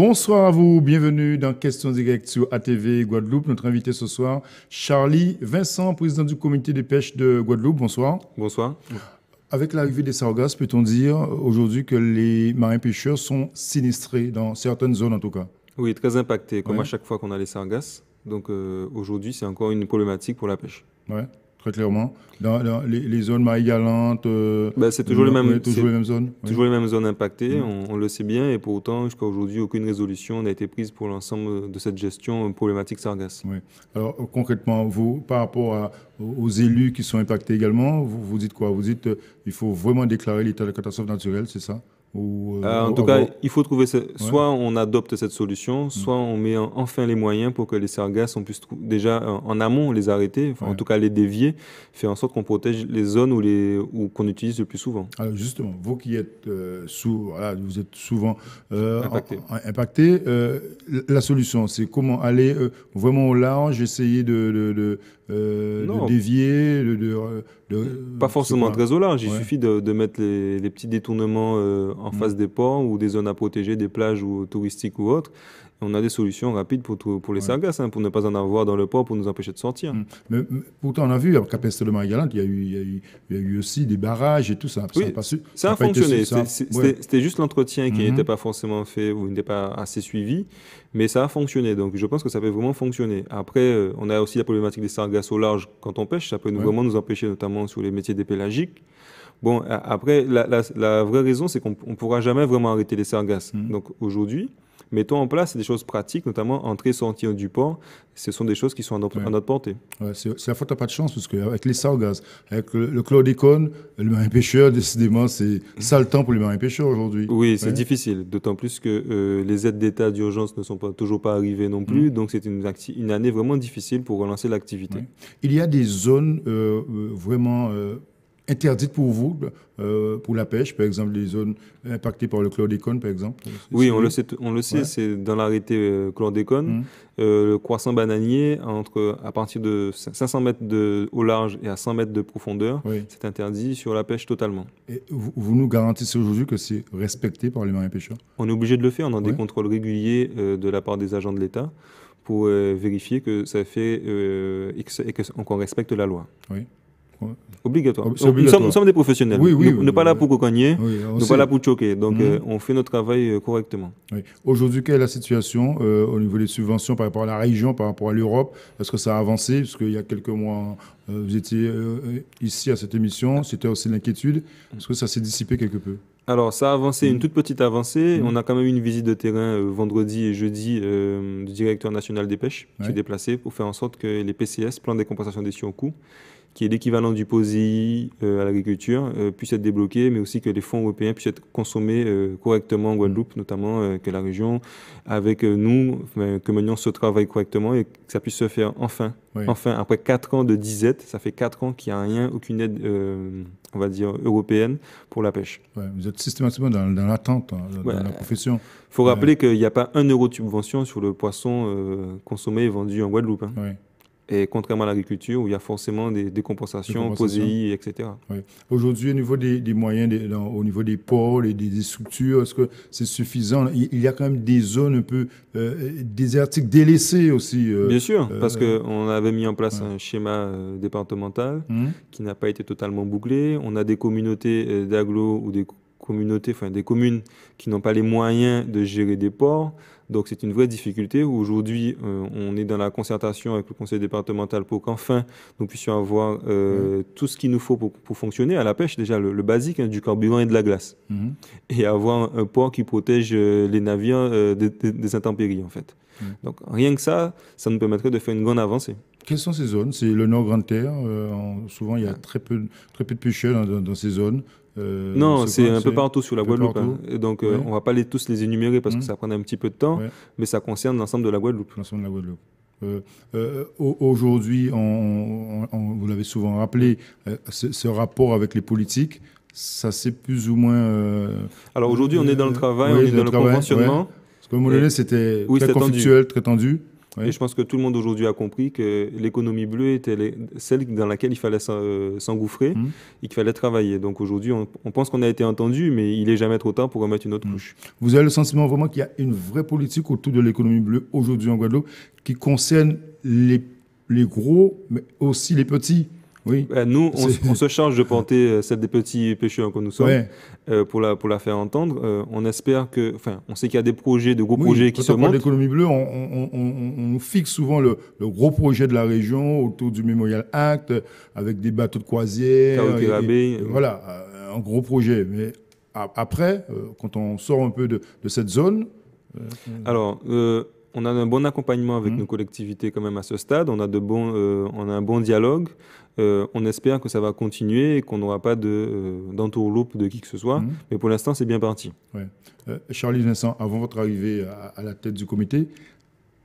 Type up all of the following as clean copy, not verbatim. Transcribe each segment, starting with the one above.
Bonsoir à vous, bienvenue dans Questions directes sur ATV Guadeloupe. Notre invité ce soir, Charlie Vincent, président du comité de pêche de Guadeloupe. Bonsoir. Bonsoir. Avec l'arrivée des sargasses, peut-on dire aujourd'hui que les marins pêcheurs sont sinistrés dans certaines zones en tout cas? Oui, très impacté, comme Ouais. à chaque fois qu'on a les sargasses. Donc aujourd'hui, c'est encore une problématique pour la pêche. Ouais, très clairement. Dans les zones marie-galantes, C'est toujours toujours les mêmes zones. Ouais. toujours les mêmes zones impactées, Mm. on le sait bien, et pour autant, jusqu'à aujourd'hui, aucune résolution n'a été prise pour l'ensemble de cette gestion problématique sargasse. Ouais. Alors concrètement, vous, par rapport aux élus qui sont impactés également, vous dites quoi? Vous dites il faut vraiment déclarer l'état de catastrophe naturelle, c'est ça? Ou, En tout cas, il faut trouver, Ouais. soit on adopte cette solution, soit on met enfin les moyens pour que les sargasses, on puisse déjà en amont les arrêter, enfin, en Ouais. tout cas les dévier, faire en sorte qu'on protège les zones qu'on utilise le plus souvent. Alors justement, vous qui êtes voilà, vous êtes souvent Impacté. impacté, la solution, c'est comment aller vraiment au large, essayer de Non. dévier, Pas c'est forcément quoi? très au large, il Ouais. suffit de mettre les petits détournements en face des ports ou des zones à protéger, des plages ou touristiques ou autres. On a des solutions rapides pour les Ouais. sargasses, pour ne pas en avoir dans le port, pour nous empêcher de sortir. Mais pourtant, on a vu, à Capestre de Marie-Galante, il y a eu aussi des barrages et tout ça. Oui, ça a fonctionné. Ouais. C'était juste l'entretien qui Mhm. n'était pas forcément fait ou n'était pas assez suivi, mais ça a fonctionné. Donc je pense que ça peut vraiment fonctionner. Après, on a aussi la problématique des sargasses au large quand on pêche. Ça peut Ouais. vraiment nous empêcher, notamment sur les métiers des pélagiques. Bon, après, la vraie raison, c'est qu'on ne pourra jamais vraiment arrêter les sargasses. Mhm. Donc aujourd'hui, mettons en place des choses pratiques, notamment entrer, sortir du port. Ce sont des choses qui sont à Ouais. notre portée. Ouais, c'est la faute à pas de chance, parce qu'avec les sargasses, avec le chlordécone, le marin pêcheur, décidément, c'est sale temps pour les marins pêcheurs aujourd'hui. Oui, c'est Ouais. difficile, d'autant plus que les aides d'État d'urgence ne sont toujours pas arrivées non plus. Donc c'est une année vraiment difficile pour relancer l'activité. Ouais. Il y a des zones vraiment interdites pour vous, pour la pêche, par exemple, les zones impactées par le chlordécone, par exemple. Oui, on le sait, Ouais. c'est dans l'arrêté chlordécone. Mhm. Le croissant bananier, à partir de 500 mètres au large et à 100 mètres de profondeur, Oui. c'est interdit sur la pêche totalement. Et vous nous garantissez aujourd'hui que c'est respecté par les marins pêcheurs? On est obligé de le faire, on a des Ouais. contrôles réguliers de la part des agents de l'État pour vérifier que ça fait qu'on respecte la loi. Oui. Ouais. Obligatoire. C'est obligatoire. Nous sommes des professionnels. Oui, oui, Nous oui, ne pas là oui. pour cogner, Oui, on nous sait. pas là pour choquer. Donc, Mhm. on fait notre travail correctement. Oui. Aujourd'hui, quelle est la situation au niveau des subventions par rapport à la région, par rapport à l'Europe? Est-ce que ça a avancé? Parce qu'il y a quelques mois, vous étiez ici à cette émission, c'était aussi l'inquiétude. Est-ce que ça s'est dissipé quelque peu? Alors, ça a avancé, une toute petite avancée. Mhm. On a quand même eu une visite de terrain vendredi et jeudi du directeur national des pêches qui Ouais. s'est déplacé pour faire en sorte que les PCS, plans des compensations des surcoûts, qui est l'équivalent du POSEI à l'agriculture, puissent être débloqués, mais aussi que les fonds européens puissent être consommés correctement en Guadeloupe, notamment que la région, avec nous, que menions ce travail correctement et que ça puisse se faire enfin. Oui. Enfin, après 4 ans de disette, ça fait 4 ans qu'il n'y a rien, aucune aide, on va dire, européenne pour la pêche. Ouais, vous êtes systématiquement dans l'attente, dans Ouais. la profession. Il faut rappeler qu'il n'y a pas 1 euro de subvention sur le poisson consommé et vendu en Guadeloupe. Ouais. Et contrairement à l'agriculture, où il y a forcément des compensations, POSEI, etc. Oui. Aujourd'hui, au niveau des moyens, au niveau des ports, des structures, est-ce que c'est suffisant? Il y a quand même des zones un peu désertiques, délaissées aussi. Bien sûr, parce qu'on avait mis en place ouais. un schéma départemental Mhm. qui n'a pas été totalement bouclé. On a des communautés d'agglos ou des communes qui n'ont pas les moyens de gérer des ports. Donc c'est une vraie difficulté. Aujourd'hui, on est dans la concertation avec le conseil départemental pour qu'enfin nous puissions avoir tout ce qu'il nous faut pour fonctionner à la pêche. Déjà le basique, du carburant et de la glace. Mhm. Et avoir un port qui protège les navires des intempéries en fait. Donc rien que ça nous permettrait de faire une grande avancée. Quelles sont ces zones? C'est le Nord Grande Terre. Souvent, il y a très peu de pêcheurs dans ces zones. Non, c'est un peu partout sur la Guadeloupe. Et donc, Ouais. on ne va pas tous les énumérer parce que ça prend un petit peu de temps, Ouais. mais ça concerne l'ensemble de la Guadeloupe. L'ensemble de la Guadeloupe. Aujourd'hui, vous l'avez souvent rappelé, ce rapport avec les politiques, ça c'est plus ou moins... Alors aujourd'hui, on est dans le travail, oui, on est dans le conventionnement. Ouais. Parce qu'à un moment donné, c'était oui, très c'était conflictuel, très tendu. Et je pense que tout le monde aujourd'hui a compris que l'économie bleue était celle dans laquelle il fallait s'engouffrer et qu'il fallait travailler. Donc aujourd'hui, on pense qu'on a été entendu, mais il n'est jamais trop tard pour remettre une autre couche. Vous avez le sentiment vraiment qu'il y a une vraie politique autour de l'économie bleue aujourd'hui en Guadeloupe qui concerne les gros, mais aussi les petits? Oui. Nous, on se charge de porter celle des petits pêcheurs que nous sommes pour la faire entendre. On espère que, enfin, on sait qu'il y a des projets, de gros projets qui se montent. Quand on parle d'économie bleue, on nous fixe souvent le gros projet de la région autour du Memorial Act, avec des bateaux de croisière. Voilà, un gros projet. Mais après, quand on sort un peu de cette zone... Alors... on a un bon accompagnement avec nos collectivités quand même à ce stade. On a un bon dialogue. On espère que ça va continuer et qu'on n'aura pas d'entourloupe de qui que ce soit. Mais pour l'instant, c'est bien parti. Ouais. Charlie Vincent, avant votre arrivée à la tête du comité,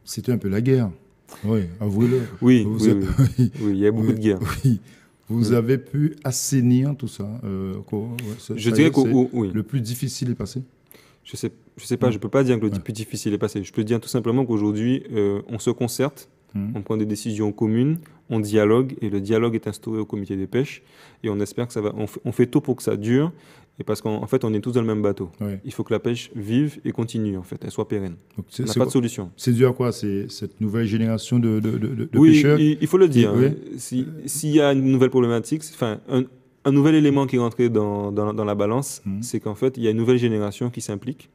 c'était un peu la guerre. Oui, avouez-le. Oui, il y a beaucoup de guerre. Oui. Vous avez pu assainir tout ça. Je dirais que le plus difficile est passé. Je sais pas, je peux pas dire que le plus difficile est passé. Je peux dire tout simplement qu'aujourd'hui, on se concerte, on prend des décisions communes, on dialogue, et le dialogue est instauré au comité des pêches. Et on espère que ça va. On fait tout pour que ça dure, et parce qu'en fait, on est tous dans le même bateau. Ouais. Il faut que la pêche vive et continue, en fait, elle soit pérenne. On n'a pas de solution. C'est dû à quoi? C'est cette nouvelle génération de pêcheurs? Oui, il faut le dire. S'il y a une nouvelle problématique, enfin, un nouvel élément qui est rentré dans la balance, c'est qu'en fait, il y a une nouvelle génération qui s'implique,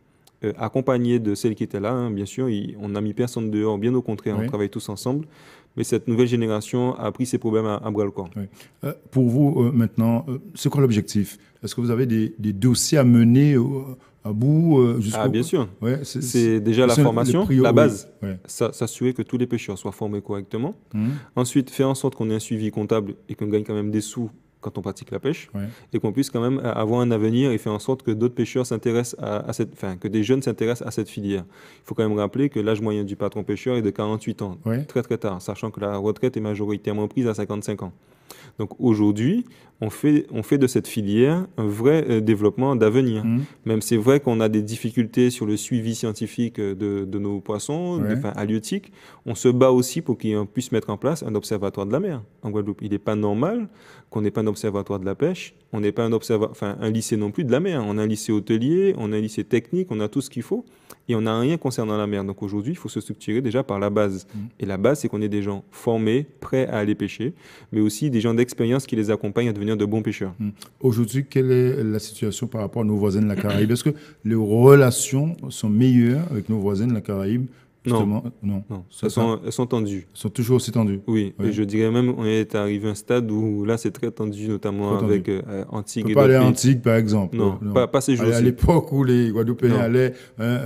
accompagnée de celle qui était là. Bien sûr, on n'a mis personne dehors, bien au contraire, on travaille tous ensemble. Mais cette nouvelle génération a pris ses problèmes à bras-le-corps. Pour vous, maintenant, c'est quoi l'objectif? Est-ce que vous avez des dossiers à mener à bout bien sûr. C'est déjà la formation, la base. S'assurer que tous les pêcheurs soient formés correctement. Ensuite, faire en sorte qu'on ait un suivi comptable et qu'on gagne quand même des sous quand on pratique la pêche, et qu'on puisse quand même avoir un avenir et faire en sorte que d'autres pêcheurs s'intéressent que des jeunes s'intéressent à cette filière. Il faut quand même rappeler que l'âge moyen du patron pêcheur est de 48 ans, très très tard, sachant que la retraite est majoritairement prise à 55 ans. Donc aujourd'hui, on fait de cette filière un vrai développement d'avenir. Même c'est vrai qu'on a des difficultés sur le suivi scientifique de nos poissons, halieutiques. On se bat aussi pour qu'on puisse mettre en place un observatoire de la mer en Guadeloupe. Il n'est pas normal qu'on n'ait pas un observatoire de la pêche, on n'ait pas un lycée non plus de la mer. On a un lycée hôtelier, on a un lycée technique, on a tout ce qu'il faut, et on n'a rien concernant la mer. Donc aujourd'hui, il faut se structurer déjà par la base. Et la base, c'est qu'on ait des gens formés, prêts à aller pêcher, mais aussi des gens d'expérience qui les accompagnent à devenir de bons pêcheurs. Aujourd'hui, quelle est la situation par rapport à nos voisins de la Caraïbe? Est-ce que les relations sont meilleures avec nos voisins de la Caraïbe? Non. Elles sont tendues. Elles sont toujours aussi tendues. Oui, et je dirais même on est arrivé à un stade où là c'est très tendu, notamment avec Antigua. On peut pas aller à Antigua par exemple. Non. Pas ces jours-ci. À l'époque où les Guadeloupéens allaient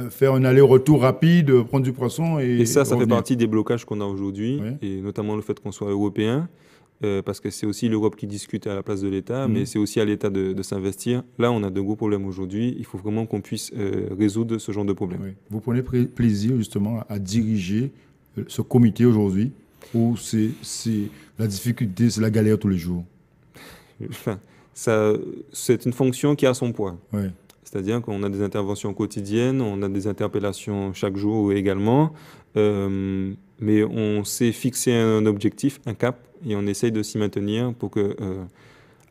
faire un aller-retour rapide, prendre du poisson et ça fait partie des blocages qu'on a aujourd'hui, et notamment le fait qu'on soit européen. Parce que c'est aussi l'Europe qui discute à la place de l'État, mais c'est aussi à l'État de s'investir. Là, on a de gros problèmes aujourd'hui. Il faut vraiment qu'on puisse résoudre ce genre de problème. Vous prenez plaisir justement à diriger ce comité aujourd'hui, où c'est la difficulté, c'est la galère tous les jours? Enfin, c'est une fonction qui a son poids. C'est-à-dire qu'on a des interventions quotidiennes, on a des interpellations chaque jour également, mais on s'est fixé un objectif, un cap, et on essaye de s'y maintenir pour que,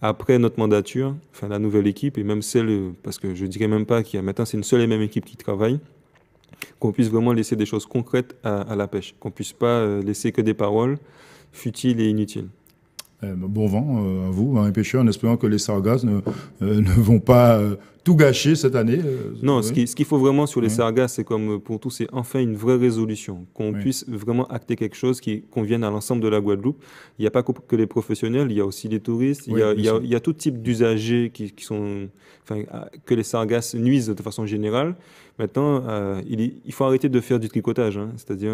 après notre mandature, la nouvelle équipe, et même celle, parce que je ne dirais même pas qu'il y a maintenant, c'est une seule et même équipe qui travaille, qu'on puisse vraiment laisser des choses concrètes à la pêche, qu'on ne puisse pas laisser que des paroles futiles et inutiles. Bon vent à vous, les pêcheurs, en espérant que les sargasses ne vont pas tout gâcher cette année. Non, ce qu'il faut vraiment sur les sargasses, c'est comme pour tout, c'est enfin une vraie résolution, qu'on puisse vraiment acter quelque chose qui convienne à l'ensemble de la Guadeloupe. Il n'y a pas que les professionnels, il y a aussi les touristes, il y a tout type d'usagers qui sont, que les sargasses nuisent de façon générale. Maintenant, il faut arrêter de faire du tricotage, c'est-à-dire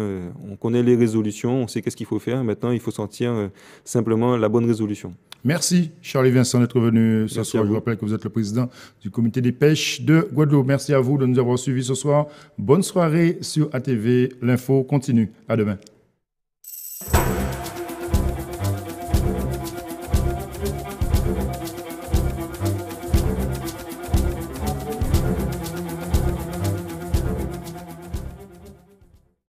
on connaît les résolutions, on sait qu'est-ce qu'il faut faire. Maintenant, il faut sortir simplement la bonne résolution. Merci Charlie Vincent d'être venu ce soir. Je vous rappelle que vous êtes le président du comité des pêches de Guadeloupe. Merci à vous de nous avoir suivis ce soir. Bonne soirée sur ATV. L'info continue. À demain.